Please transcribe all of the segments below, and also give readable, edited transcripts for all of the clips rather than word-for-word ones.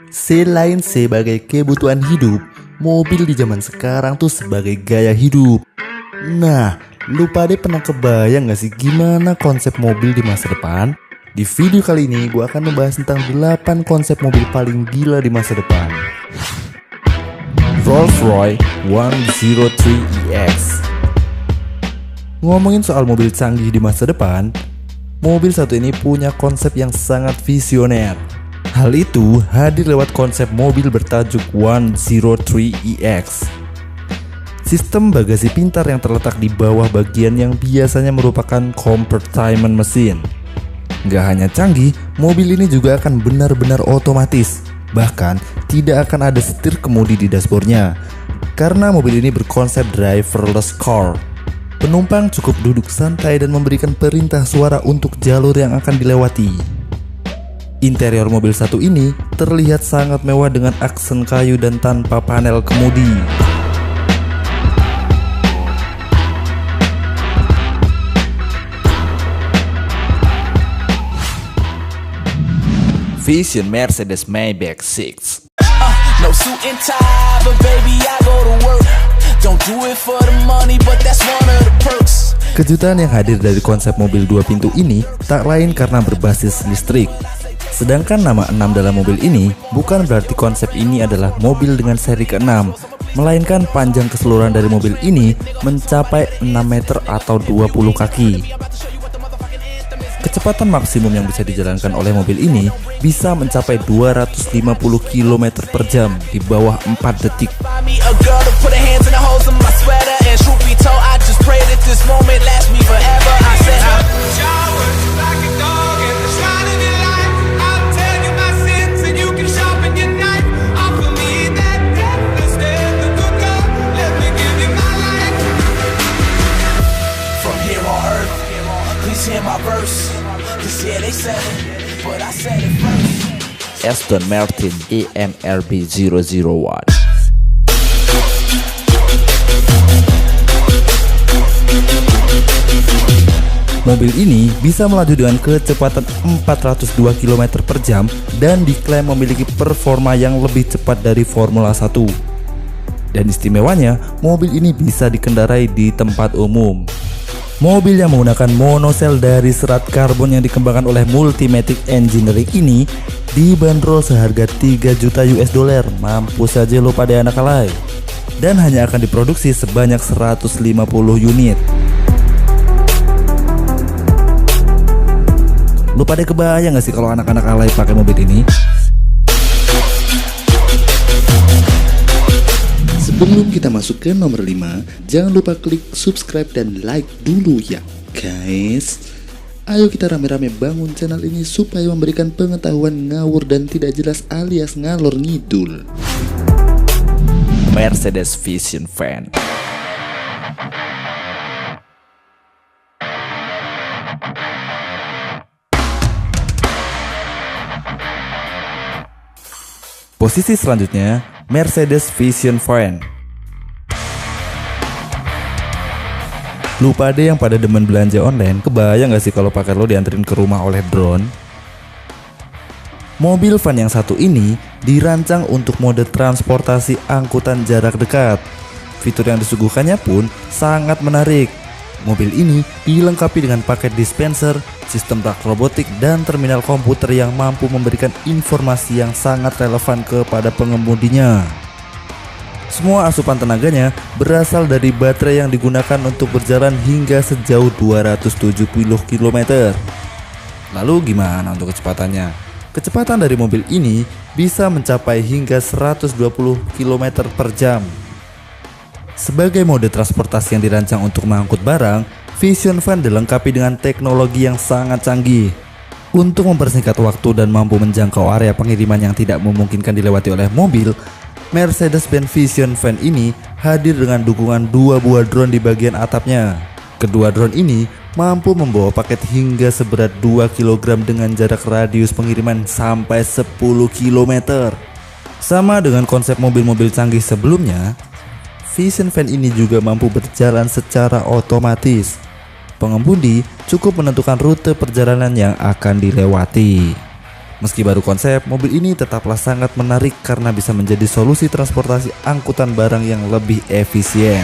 Selain sebagai kebutuhan hidup, mobil di zaman sekarang tuh sebagai gaya hidup. Nah, lu pada pernah kebayang gak sih gimana konsep mobil di masa depan? Di video kali ini gue akan membahas tentang 8 konsep mobil paling gila di masa depan. Rolls-Royce 103EX. Ngomongin soal mobil canggih di masa depan, mobil satu ini punya konsep yang sangat visioner. Hal itu hadir lewat konsep mobil bertajuk 103EX. Sistem bagasi pintar yang terletak di bawah bagian yang biasanya merupakan compartment mesin. Gak hanya canggih, mobil ini juga akan benar-benar otomatis. Bahkan tidak akan ada setir kemudi di dashboardnya, karena mobil ini berkonsep driverless car. Penumpang cukup duduk santai dan memberikan perintah suara untuk jalur yang akan dilewati. Interior mobil satu ini terlihat sangat mewah dengan aksen kayu dan tanpa panel kemudi. Vision Mercedes Maybach 6. No suit and tie, but baby I go to work. Don't do it for the money, but that's one of the perks. Kejutan yang hadir dari konsep mobil dua pintu ini tak lain karena berbasis listrik. Sedangkan nama 6 dalam mobil ini bukan berarti konsep ini adalah mobil dengan seri ke-6, melainkan panjang keseluruhan dari mobil ini mencapai 6 meter atau 20 kaki. Kecepatan maksimum yang bisa dijalankan oleh mobil ini bisa mencapai 250 km per jam di bawah 4 detik. Aston Martin EMRB 001. Mobil ini bisa melaju dengan kecepatan 402 km per jam dan diklaim memiliki performa yang lebih cepat dari Formula 1. Dan istimewanya, mobil ini bisa dikendarai di tempat umum. Mobil yang menggunakan monosel dari serat karbon yang dikembangkan oleh Multimatic Engineering ini dibanderol seharga 3 juta US dollar. Mampus saja lo pada anak alay. Dan hanya akan diproduksi sebanyak 150 unit. Lo pada kebayang gak sih kalau anak-anak alay pakai mobil ini? Sebelum kita masuk ke nomor 5, jangan lupa klik subscribe dan like dulu ya guys. Ayo kita rame-rame bangun channel ini supaya memberikan pengetahuan ngawur dan tidak jelas alias ngalor ngidul. Mercedes Vision Van. Posisi selanjutnya, Mercedes Vision Van. Lu pada yang pada demen belanja online, kebayang gak sih kalau pakai lo dianterin ke rumah oleh drone? Mobil van yang satu ini dirancang untuk mode transportasi angkutan jarak dekat. Fitur yang disuguhkannya pun sangat menarik. Mobil ini dilengkapi dengan paket dispenser, sistem rak robotik, dan terminal komputer yang mampu memberikan informasi yang sangat relevan kepada pengemudinya. Semua asupan tenaganya berasal dari baterai yang digunakan untuk berjalan hingga sejauh 270 km. Lalu gimana untuk kecepatannya? Kecepatan dari mobil ini bisa mencapai hingga 120 km per jam. Sebagai mode transportasi yang dirancang untuk mengangkut barang, Vision Van dilengkapi dengan teknologi yang sangat canggih. Untuk mempersingkat waktu dan mampu menjangkau area pengiriman yang tidak memungkinkan dilewati oleh mobil, Mercedes-Benz Vision Van ini hadir dengan dukungan 2 buah drone di bagian atapnya. Kedua drone ini mampu membawa paket hingga seberat 2 kg dengan jarak radius pengiriman sampai 10 km. Sama dengan konsep mobil-mobil canggih sebelumnya, Vision Van ini juga mampu berjalan secara otomatis. Pengemudi cukup menentukan rute perjalanan yang akan dilewati. Meski baru konsep, mobil ini tetaplah sangat menarik karena bisa menjadi solusi transportasi angkutan barang yang lebih efisien.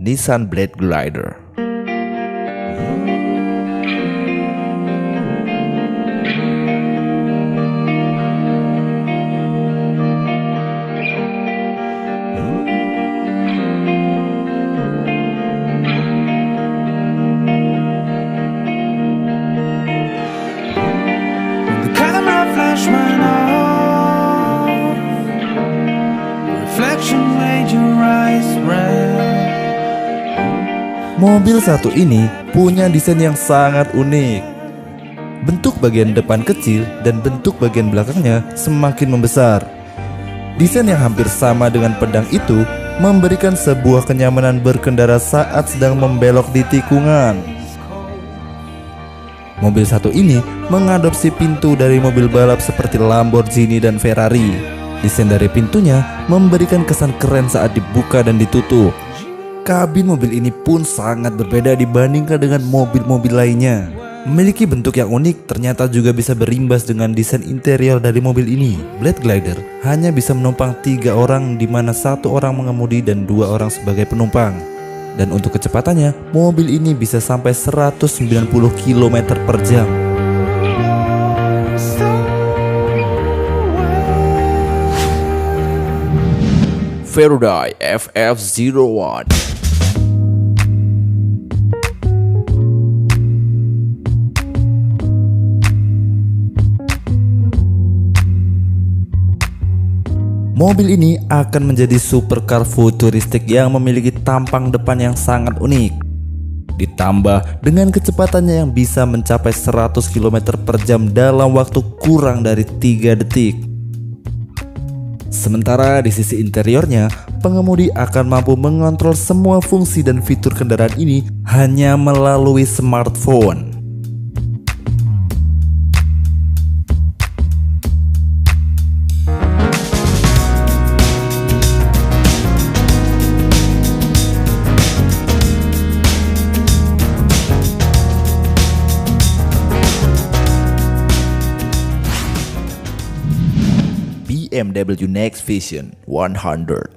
Nissan Blade Glider. Mobil satu ini punya desain yang sangat unik. Bentuk bagian depan kecil dan bentuk bagian belakangnya semakin membesar. Desain yang hampir sama dengan pedang itu memberikan sebuah kenyamanan berkendara saat sedang membelok di tikungan. Mobil satu ini mengadopsi pintu dari mobil balap seperti Lamborghini dan Ferrari. Desain dari pintunya memberikan kesan keren saat dibuka dan ditutup. Kabin mobil ini pun sangat berbeda dibandingkan dengan mobil-mobil lainnya. Memiliki bentuk yang unik, ternyata juga bisa berimbas dengan desain interior dari mobil ini. Blade Glider hanya bisa menumpang 3 orang, di mana 1 orang mengemudi dan 2 orang sebagai penumpang. Dan untuk kecepatannya, mobil ini bisa sampai 190 km per jam. Faraday FF01. Mobil ini akan menjadi supercar futuristik yang memiliki tampang depan yang sangat unik. Ditambah dengan kecepatannya yang bisa mencapai 100 km per jam dalam waktu kurang dari 3 detik. Sementara di sisi interiornya, pengemudi akan mampu mengontrol semua fungsi dan fitur kendaraan ini hanya melalui smartphone. BMW Next Vision 100.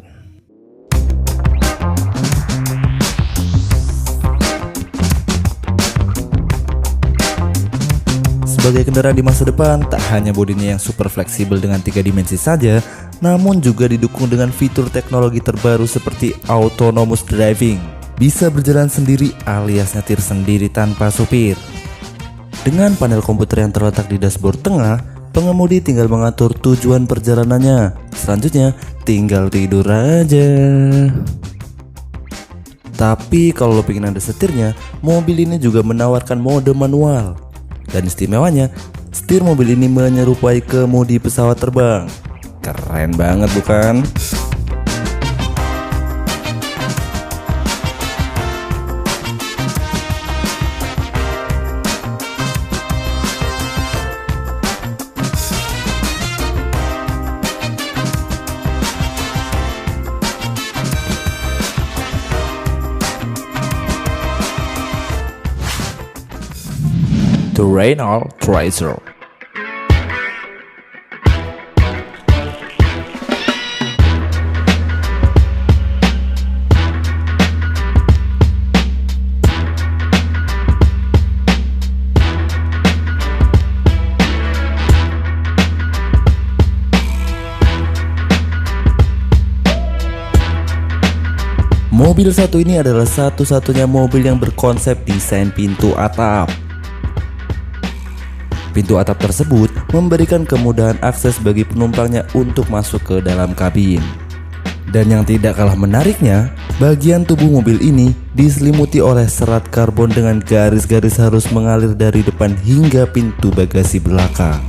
Sebagai kendaraan di masa depan, tak hanya bodinya yang super fleksibel dengan 3 dimensi saja, namun juga didukung dengan fitur teknologi terbaru seperti autonomous driving. Bisa berjalan sendiri alias nyetir sendiri tanpa supir. Dengan panel komputer yang terletak di dashboard tengah, pengemudi tinggal mengatur tujuan perjalanannya. Selanjutnya tinggal tidur aja. Tapi kalau lo pengen ada setirnya, mobil ini juga menawarkan mode manual. Dan istimewanya, setir mobil ini menyerupai kemudi pesawat terbang. Keren banget bukan? The Renault Tracer. Mobil satu ini adalah satu-satunya mobil yang berkonsep desain pintu atap. Pintu atap tersebut memberikan kemudahan akses bagi penumpangnya untuk masuk ke dalam kabin. Dan yang tidak kalah menariknya, bagian tubuh mobil ini diselimuti oleh serat karbon dengan garis-garis halus mengalir dari depan hingga pintu bagasi belakang.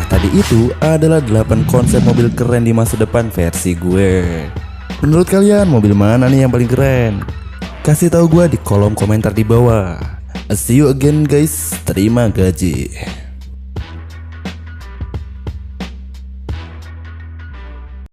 Tadi itu adalah 8 konsep mobil keren di masa depan versi gue. Menurut kalian mobil mana nih yang paling keren? Kasih tahu gue di kolom komentar di bawah. See you again guys. Terima gaji.